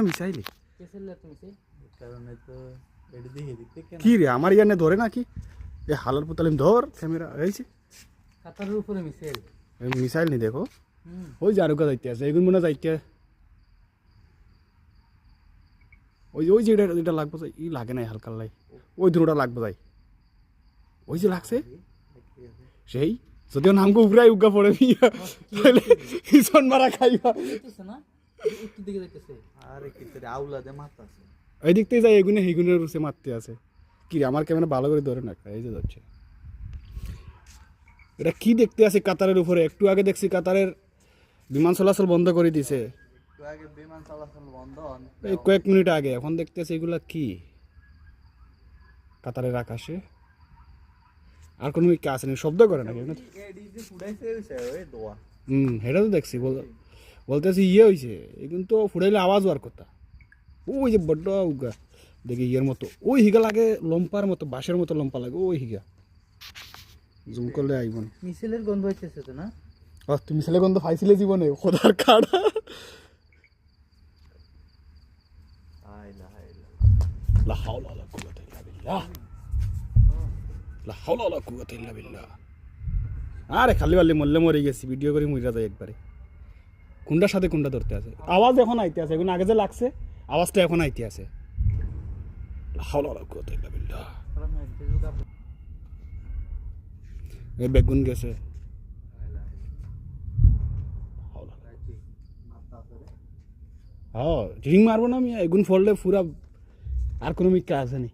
মিসাইলি কেসেলে তুমি সে কারণে তো এডি দেখে দিতে কেন কি রে আমার ইয়ানে ধরে নাকি এ হালার পুতালিম ধর ক্যামেরা হয়েছে কাতারের উপরে মিসাইল মিসাইল নি দেখো ওই যে আরোগ্য যাইতে আছে এগুন মনে যাইতে ওই ওই যে এটা লাগবে যাই ই লাগে নাই হালকা লাই ওই দুটোটা লাগবে যাই ওই যে লাগছে সেই যদিও নামকে উপরাই উগা পড়ে ইসন মারা খাইবা যাইতেছে না একটু দিকে যাইতেছে আরে কি তোর আউলা দে মাথা আছে এই দিক থেকে যাই এগুনে হেগুনের রুসে মারতে আছে কি রে আমার ক্যামেরা ভালো করে ধরে না এই যে যাচ্ছে এটা কি দেখতে আছে কাতারের উপরে একটু আগে দেখছি কাতারের বিমান চলাচল বন্ধ করে দিছে একটু আগে বিমান চলাচল বন্ধ এই কয়েক মিনিট আগে এখন দেখতেছে এগুলা কি কাতারের আকাশে আর কোনো কাজ নেই শব্দ করে নাকি এডি যে ফুডাইছে ওই দোয়া এটা তো দেখছি বলতেছি ইয়ে হয়েছে এখন তো ফুটাইলে আওয়াজ হওয়ার কথা ওই যে বড্ড উগা দেখি ইয়ের মতো ওই হিগা লাগে লম্পার মতো বাঁশের মতো লম্পা লাগে ওই হিগা জুম করলে আইব না মিসাইলের গন্ধ হইতেছে তো না তুমি ছেলে গন্ধ পাইছিলে জীবনে খোদার কাড়া আইলা আইলা লা হাওলা ওয়ালা কুওয়াতা ইল্লা বিল্লাহ লা হাওলা ওয়ালা কুওয়াতা ইল্লা বিল্লাহ আরে খালি বালি মরলে মরে গেছি ভিডিও করে মইরা যায় একবারে কোনটার সাথে কোনটা ধরতে আছে আওয়াজ এখন আইতে আছে এখন আগে যে লাগছে আওয়াজটা এখন আইতে আছে লা হাওলা ওয়ালা কুওয়াতা ইল্লা বিল্লাহ এই বেগুন গেছে হ্যাঁ রিং মারবো না আমি এগুন ফললে পুরা আর কোনো মিক্কা আছে নি